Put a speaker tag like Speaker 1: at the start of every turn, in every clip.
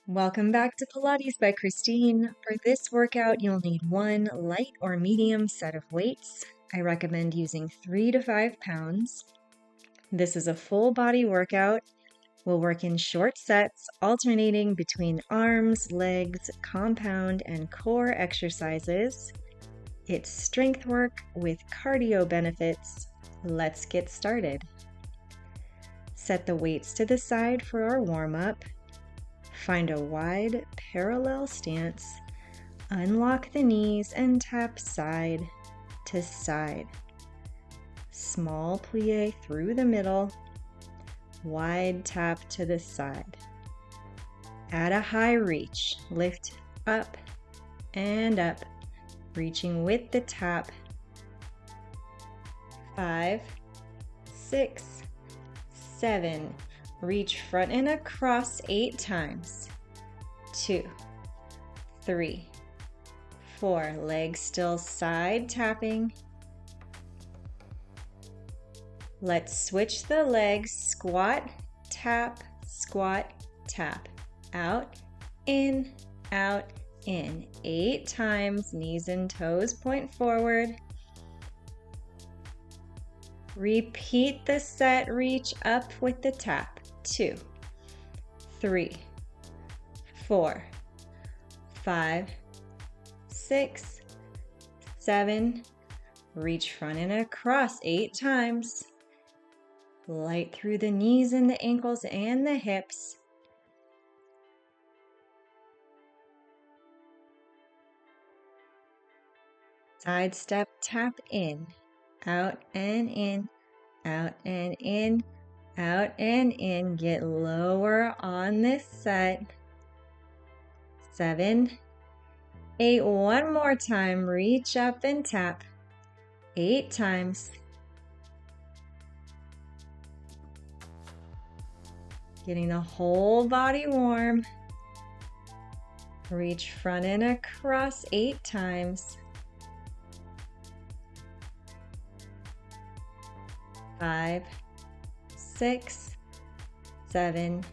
Speaker 1: Welcome back to Pilates by Christine. For this workout, you'll need one light or medium set of weights. I recommend using 3 to 5 pounds. This is a full body workout. We'll work in short sets, alternating between arms, legs, compound, and core exercises. It's strength work with cardio benefits. Let's get started. Set the weights to the side for our warm-up. Find a wide, parallel stance, unlock the knees and tap side to side. Small plie through the middle, wide tap to the side. Add a high reach, lift up and up, reaching with the tap. 5, 6, 7, reach front and across 8 times. 2, 3, 4, legs still side tapping. Let's switch the legs, squat, tap, out, in, 8 times, knees and toes point forward. Repeat the set, reach up with the tap. 2, 3, 4, 5, 6, 7, reach front and across 8 times. Light through the knees and the ankles and the hips. Side step, tap in, out and in, out and in, out and in. Get lower on this set. 7, 8, one more time. Reach up and tap 8 times. Getting the whole body warm. Reach front and across 8 times. 5, 6, 7,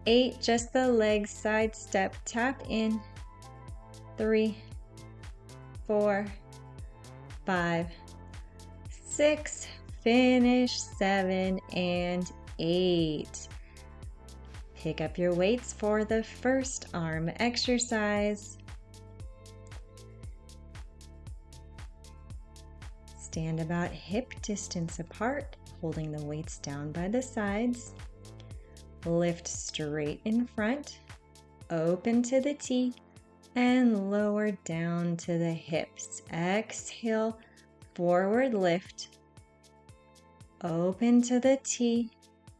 Speaker 1: 8, just the legs, side step, tap in. 3, 4, 5, 6, finish. 7 and 8. Pick up your weights for the first arm exercise. Stand about hip distance apart, holding the weights down by the sides. Lift straight in front, open to the T, and lower down to the hips. Exhale, forward lift, open to the T,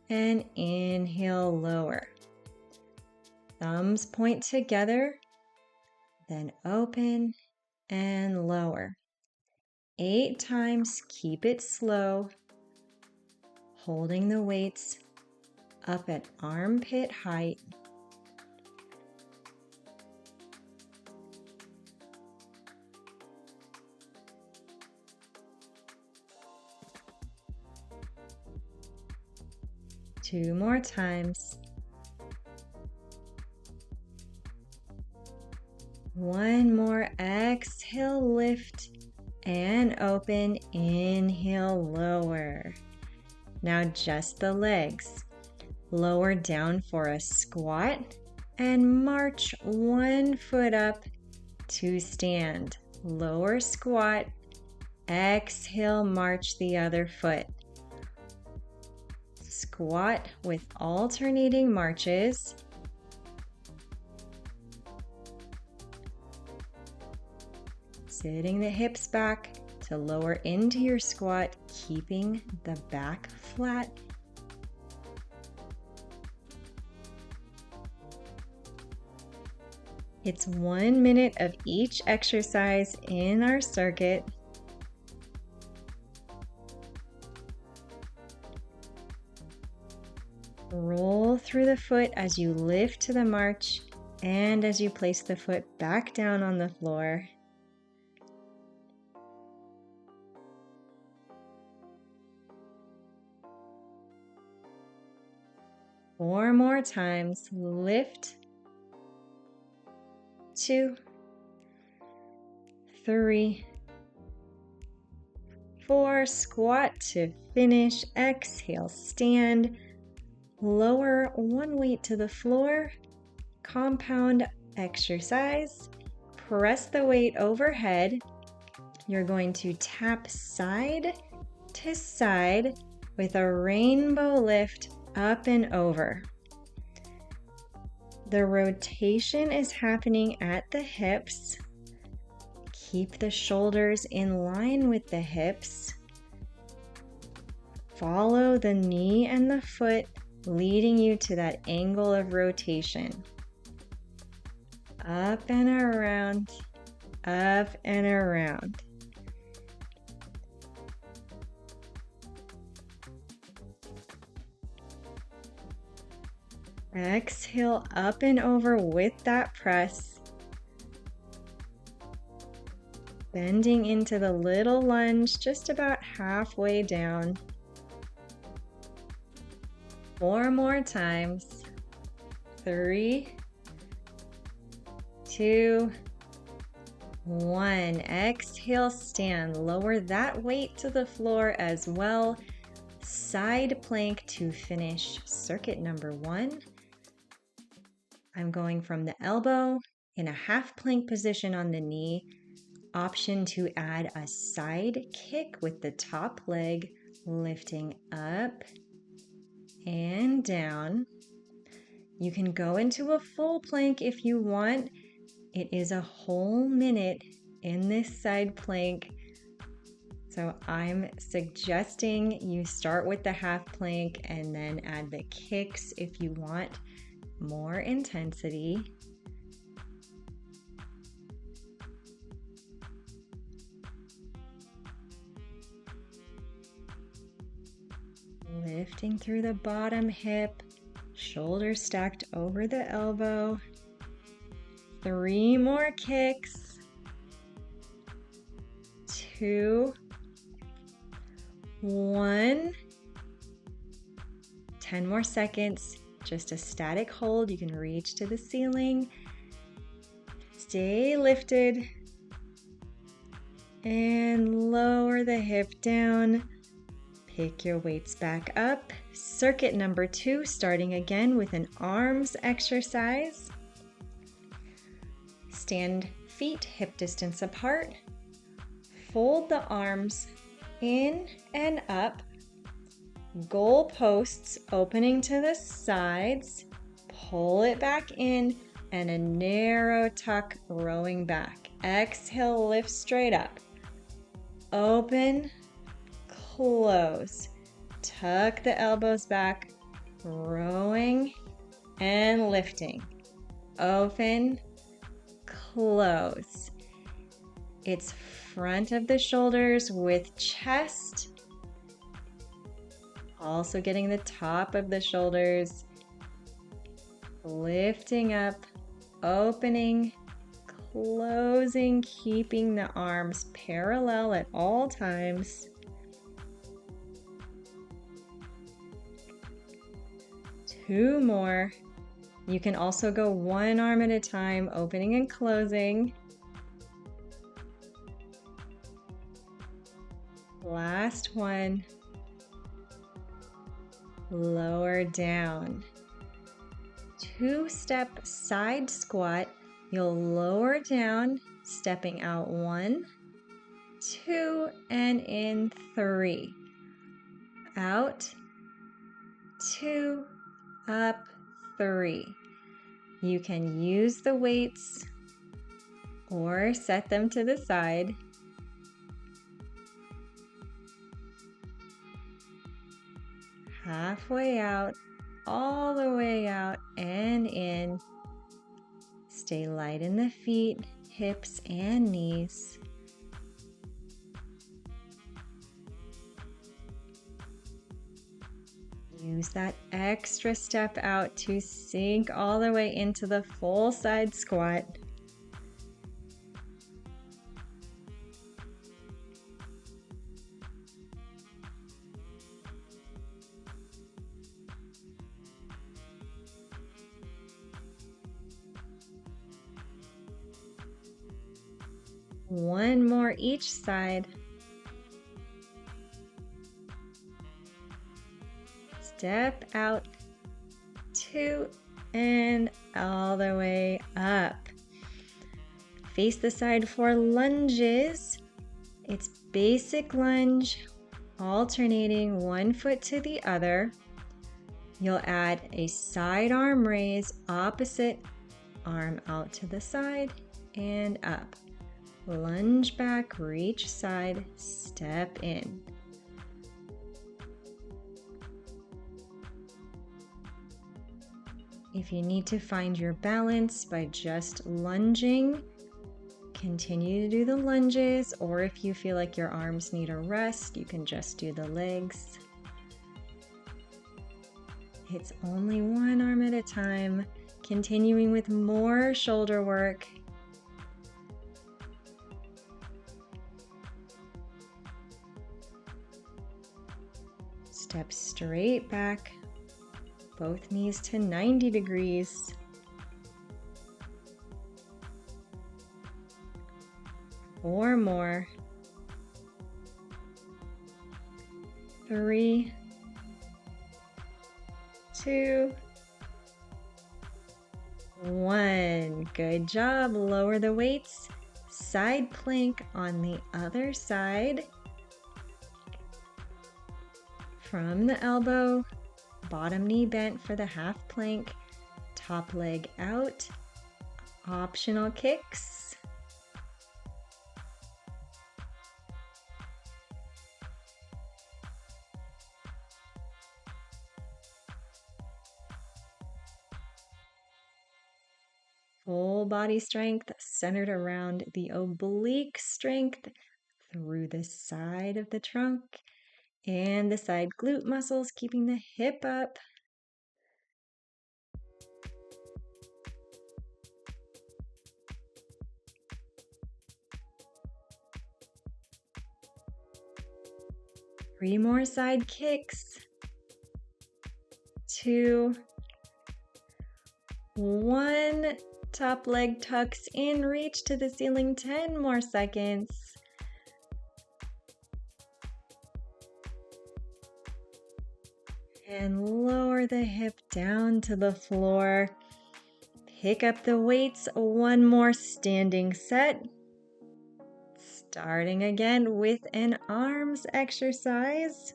Speaker 1: and inhale, lower. Thumbs point together, then open and lower. 8 times, keep it slow, holding the weights up at armpit height. Two more times. One more, exhale, lift and open, inhale, lower. Now just the legs. Lower down for a squat and march one foot up to stand. Lower squat, exhale, march the other foot. Squat with alternating marches. Sitting the hips back to lower into your squat, keeping the back flat. It's 1 minute of each exercise in our circuit. Roll through the foot as you lift to the march and as you place the foot back down on the floor. Four more times. Lift 2, 3, 4. Squat to finish. Exhale, stand. Lower one weight to the floor. Compound exercise. Press the weight overhead. You're going to tap side to side with a rainbow lift up and over. The rotation is happening at the hips. Keep the shoulders in line with the hips. Follow the knee and the foot, leading you to that angle of rotation. Up and around, up and around. Exhale up and over with that press. Bending into the little lunge just about halfway down. 4 more times. 3, 2, 1. Exhale, stand. Lower that weight to the floor as well. Side plank to finish circuit number 1. I'm going from the elbow in a half plank position on the knee. Option to add a side kick with the top leg, lifting up and down. You can go into a full plank if you want. It is a whole minute in this side plank. So I'm suggesting you start with the half plank and then add the kicks if you want more intensity. Lifting through the bottom hip, shoulders stacked over the elbow. 3 more kicks. 2, 1. 10 more seconds. Just a static hold. You can reach to the ceiling. Stay lifted. And lower the hip down. Pick your weights back up. Circuit number 2, starting again with an arms exercise. Stand feet hip distance apart. Fold the arms in and up. Goal posts opening to the sides. Pull it back in and a narrow tuck rowing back. Exhale, lift straight up. Open, close. Tuck the elbows back, rowing and lifting. Open, close. It's front of the shoulders with chest. Also getting the top of the shoulders. Lifting up, opening, closing, keeping the arms parallel at all times. 2 more. You can also go 1 arm at a time, opening and closing. Last one. Lower down. 2-step side squat. You'll lower down, stepping out 1, 2, and in 3. Out, 2, up, 3. You can use the weights or set them to the side. Halfway out, all the way out and in. Stay light in the feet, hips, and knees. Use that extra step out to sink all the way into the full side squat. One more each side. Step out, 2, and all the way up. Face the side for lunges. It's basic lunge, alternating one foot to the other. You'll add a side arm raise, opposite arm out to the side and up. Lunge back, reach side, step in. If you need to find your balance by just lunging, continue to do the lunges, or if you feel like your arms need a rest, you can just do the legs. It's only one arm at a time. Continuing with more shoulder work. Step straight back, both knees to 90 degrees. Four more. 3, 2, 1. Good job. Lower the weights. Side plank on the other side. From the elbow, bottom knee bent for the half plank, top leg out, optional kicks. Full body strength centered around the oblique strength through the side of the trunk and the side glute muscles, keeping the hip up. Three more side kicks. 2, 1. Top leg tucks in, reach to the ceiling, 10 more seconds. And lower the hip down to the floor. Pick up the weights, one more standing set. Starting again with an arms exercise.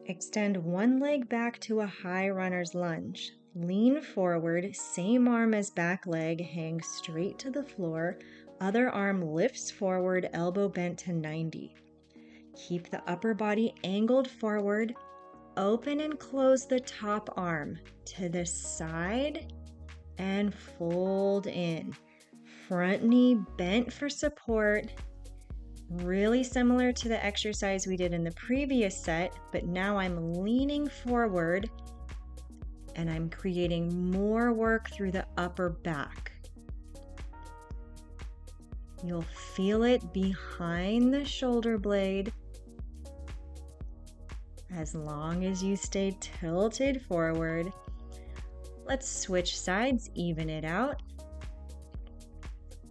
Speaker 1: Extend one leg back to a high runner's lunge. Lean forward, same arm as back leg, hang straight to the floor. Other arm lifts forward, elbow bent to 90. Keep the upper body angled forward. Open and close the top arm to the side and fold in. Front knee bent for support. Really similar to the exercise we did in the previous set, but now I'm leaning forward and I'm creating more work through the upper back. You'll feel it behind the shoulder blade as long as you stay tilted forward. Let's switch sides, even it out.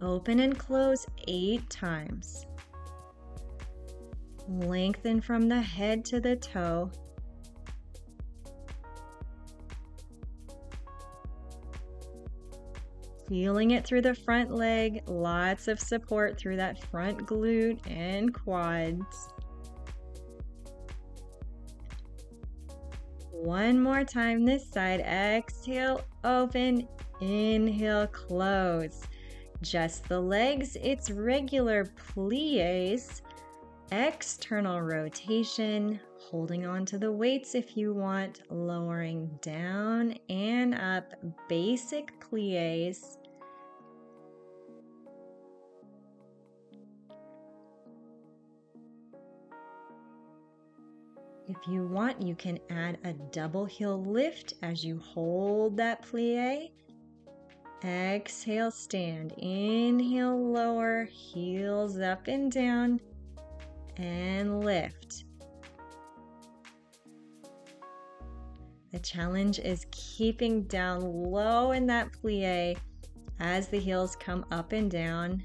Speaker 1: Open and close 8 times. Lengthen from the head to the toe. Feeling it through the front leg, lots of support through that front glute and quads. One more time this side. Exhale, open, inhale, close. Just the legs, it's regular plies. External rotation, holding on to the weights if you want, lowering down and up, basic plies. If you want, you can add a double heel lift as you hold that plie. Exhale, stand. Inhale, lower, heels up and down, and lift. The challenge is keeping down low in that plie as the heels come up and down.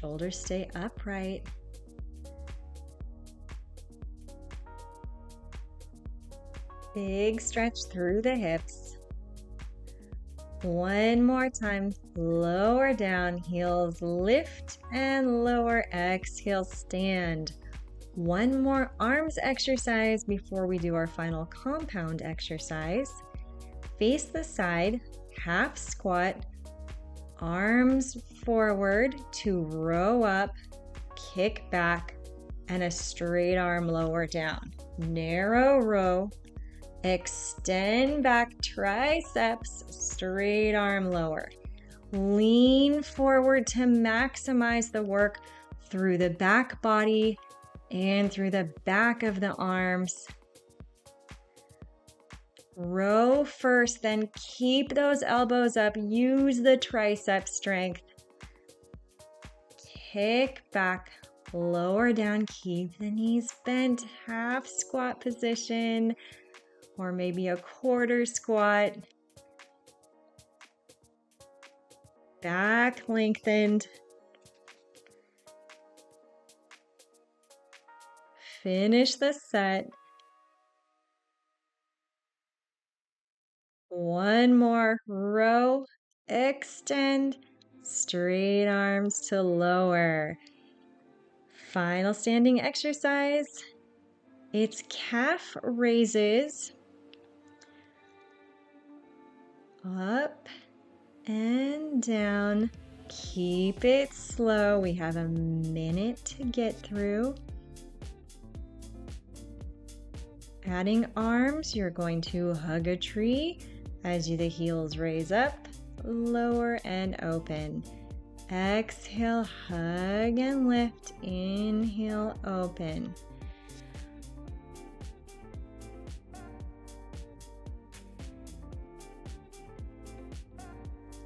Speaker 1: Shoulders stay upright. Big stretch through the hips. One more time, lower down, heels lift and lower, exhale, stand. One more arms exercise before we do our final compound exercise. Face the side, half squat, arms forward to row up, kick back, and a straight arm lower down. Narrow row, extend back triceps, straight arm lower. Lean forward to maximize the work through the back body and through the back of the arms. Row first, then keep those elbows up. Use the tricep strength. Kick back, lower down, keep the knees bent, half squat position, or maybe a quarter squat. Back lengthened. Finish the set. One more row, extend, straight arms to lower. Final standing exercise. It's calf raises. Up and down. Keep it slow. We have a minute to get through. Adding arms, you're going to hug a tree as the heels raise up, lower and open. Exhale, hug and lift. Inhale, open.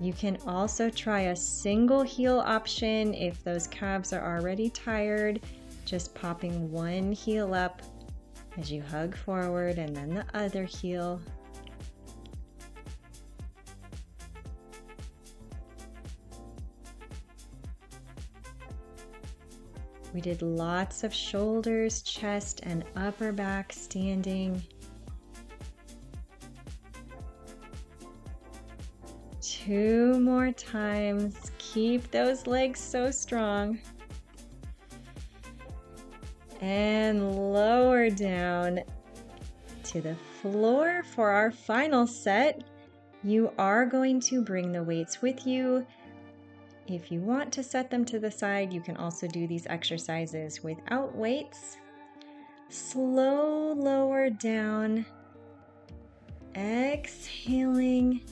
Speaker 1: You can also try a single heel option if those calves are already tired, just popping one heel up as you hug forward and then the other heel. We did lots of shoulders, chest, and upper back standing. 2 more times. Keep those legs so strong. And lower down to the floor for our final set. You are going to bring the weights with you. If you want to set them to the side, you can also do these exercises without weights. Slow lower down. Exhaling,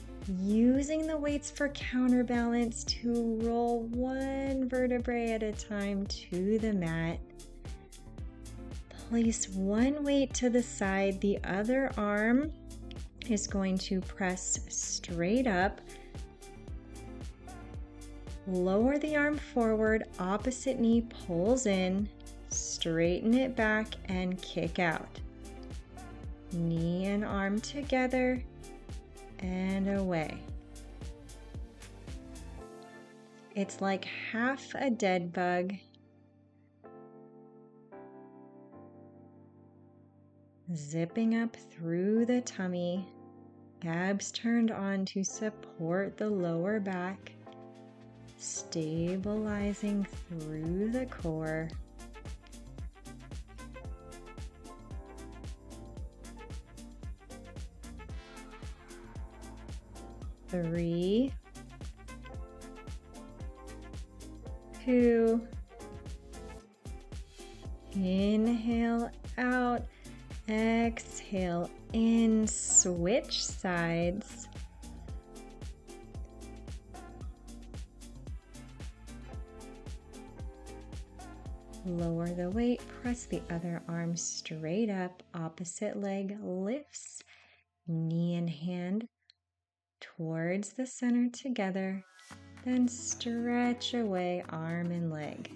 Speaker 1: using the weights for counterbalance to roll one vertebrae at a time to the mat. Place one weight to the side. The other arm is going to press straight up. Lower the arm forward, opposite knee pulls in, straighten it back and kick out. Knee and arm together and away. It's like half a dead bug. Zipping up through the tummy, abs turned on to support the lower back, stabilizing through the core. Three, 2, inhale out, exhale in, switch sides. Lower the weight, press the other arm straight up, opposite leg lifts, knee and hand towards the center together, then stretch away arm and leg.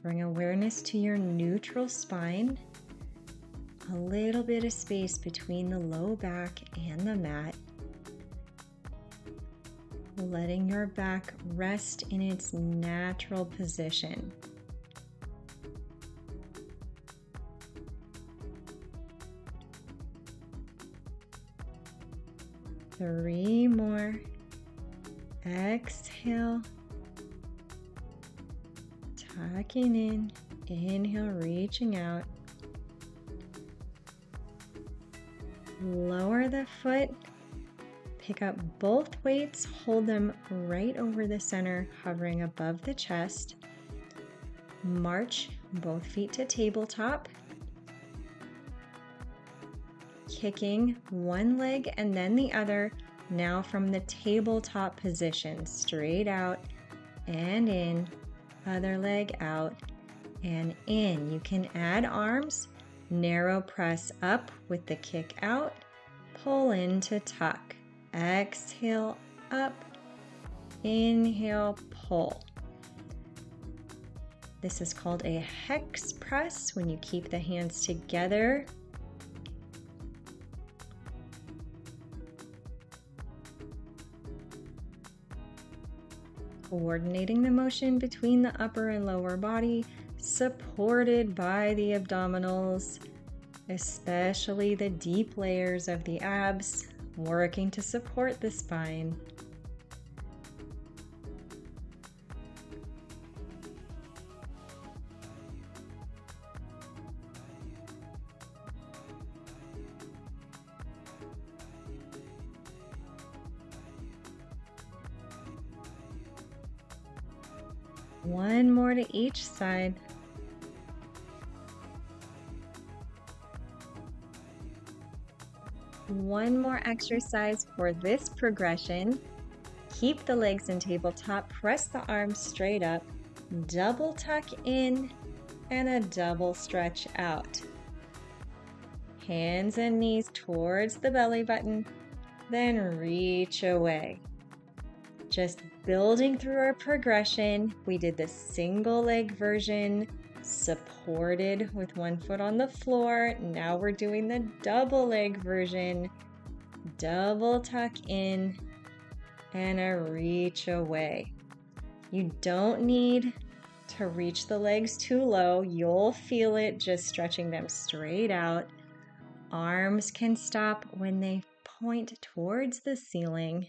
Speaker 1: Bring awareness to your neutral spine. a little bit of space between the low back and the mat. Letting your back rest in its natural position. Three more. Exhale. Tucking in. Inhale, reaching out. Lower the foot. Pick up both weights, hold them right over the center, hovering above the chest. March both feet to tabletop. Kicking one leg and then the other, now from the tabletop position, straight out and in, other leg out and in. You can add arms, narrow press up with the kick out, pull in to tuck. Exhale, up, inhale, pull. This is called a hex press when you keep the hands together. Coordinating the motion between the upper and lower body, supported by the abdominals, especially the deep layers of the abs, working to support the spine. One more to each side. One more exercise for this progression. Keep the legs in tabletop, press the arms straight up, double tuck in, and a double stretch out. Hands and knees towards the belly button, then reach away. Just building through our progression. We did the single leg version, supported with one foot on the floor. Now we're doing the double leg version. Double tuck in and a reach away. You don't need to reach the legs too low. You'll feel it just stretching them straight out. Arms can stop when they point towards the ceiling.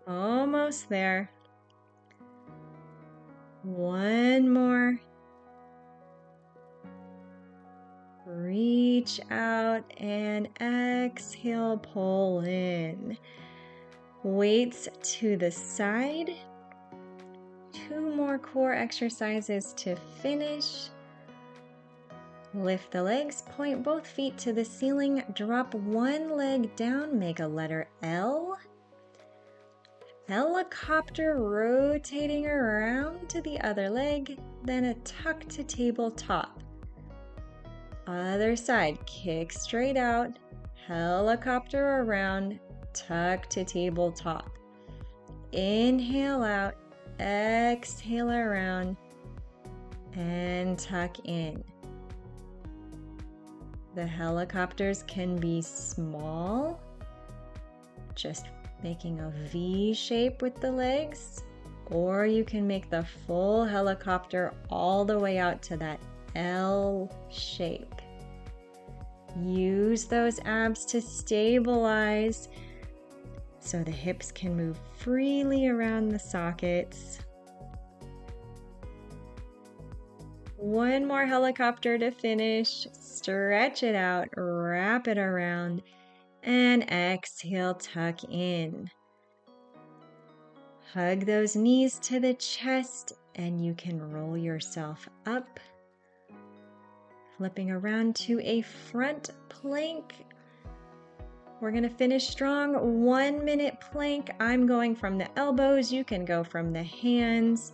Speaker 1: Almost there. One more. Reach out and exhale, pull in. Weights to the side. Two more core exercises to finish. Lift the legs, point both feet to the ceiling, drop one leg down, make a letter L. Helicopter rotating around to the other leg, then a tuck to tabletop. Other side, kick straight out, helicopter around, tuck to tabletop. Inhale out, exhale around, and tuck in. The helicopters can be small, just making a V shape with the legs, or you can make the full helicopter all the way out to that L shape. Use those abs to stabilize so the hips can move freely around the sockets. One more helicopter to finish. Stretch it out, wrap it around, and exhale, tuck in. Hug those knees to the chest, and you can roll yourself up. Flipping around to a front plank. We're going to finish strong. 1 minute plank. I'm going from the elbows. You can go from the hands.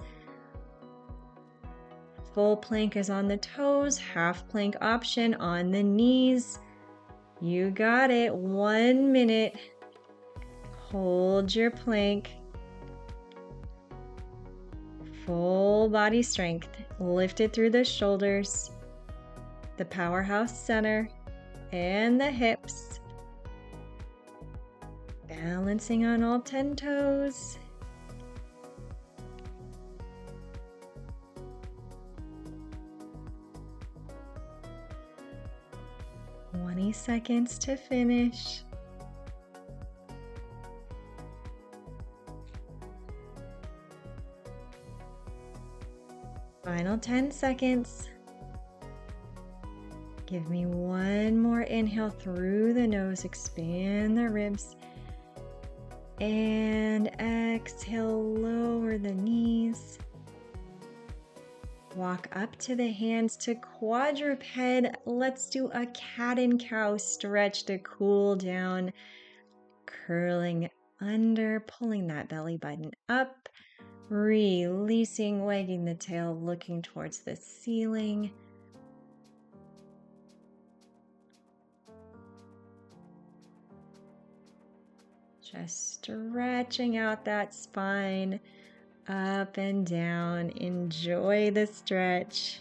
Speaker 1: Full plank is on the toes. Half plank option on the knees. You got it. 1 minute. Hold your plank. full body strength, lifted through the shoulders, the powerhouse center, and the hips. Balancing on all 10 toes. "20 seconds to finish." Final 10 seconds. Give me one more inhale through the nose, expand the ribs. And exhale, lower the knees. Walk up to the hands to quadruped. Let's do a cat and cow stretch to cool down. Curling under, pulling that belly button up. Releasing, wagging the tail, looking towards the ceiling. Just stretching out that spine, up and down. Enjoy the stretch.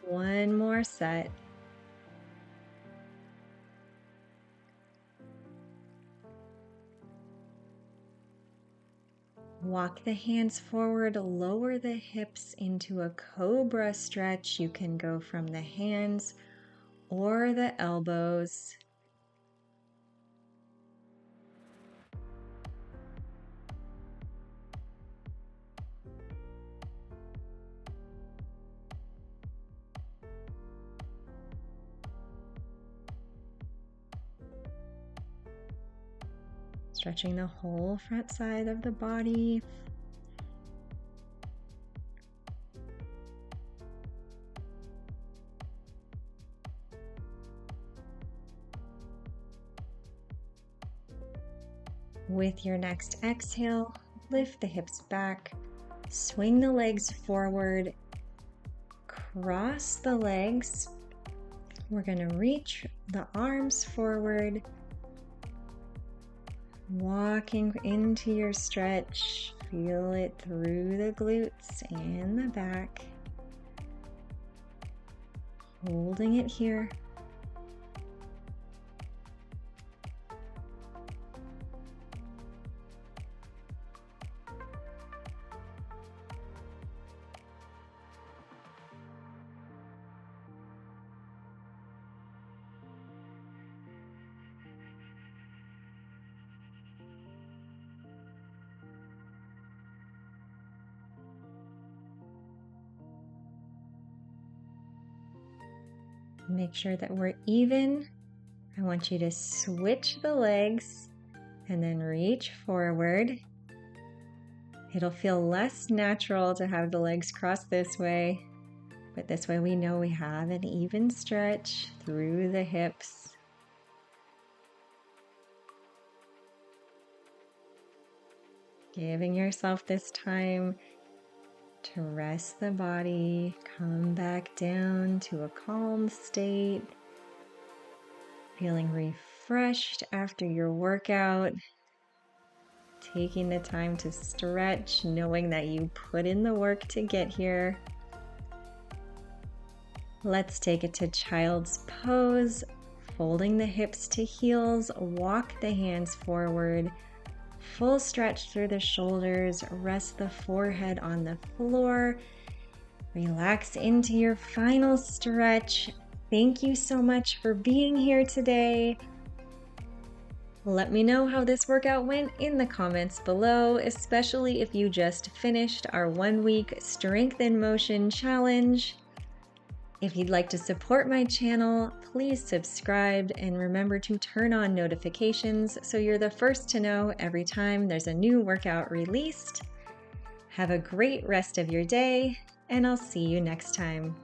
Speaker 1: One more set. Walk the hands forward, lower the hips into a cobra stretch. You can go from the hands or the elbows. Stretching the whole front side of the body. With your next exhale, lift the hips back, swing the legs forward, cross the legs. We're going to reach the arms forward, walking into your stretch. Feel it through the glutes and the back. Holding it here. Make sure that we're even. I want you to switch the legs and then reach forward. It'll feel less natural to have the legs cross this way, but this way we know we have an even stretch through the hips. Giving yourself this time to rest the body, come back down to a calm state, feeling refreshed after your workout, taking the time to stretch, knowing that you put in the work to get here. Let's take it to child's pose, folding the hips to heels, walk the hands forward. Full stretch through the shoulders, rest the forehead on the floor. Relax into your final stretch. Thank you so much for being here today. Let me know how this workout went in the comments below, especially if you just finished our 1-week Strength in Motion challenge. If you'd like to support my channel, please subscribe and remember to turn on notifications so you're the first to know every time there's a new workout released. Have a great rest of your day, and I'll see you next time.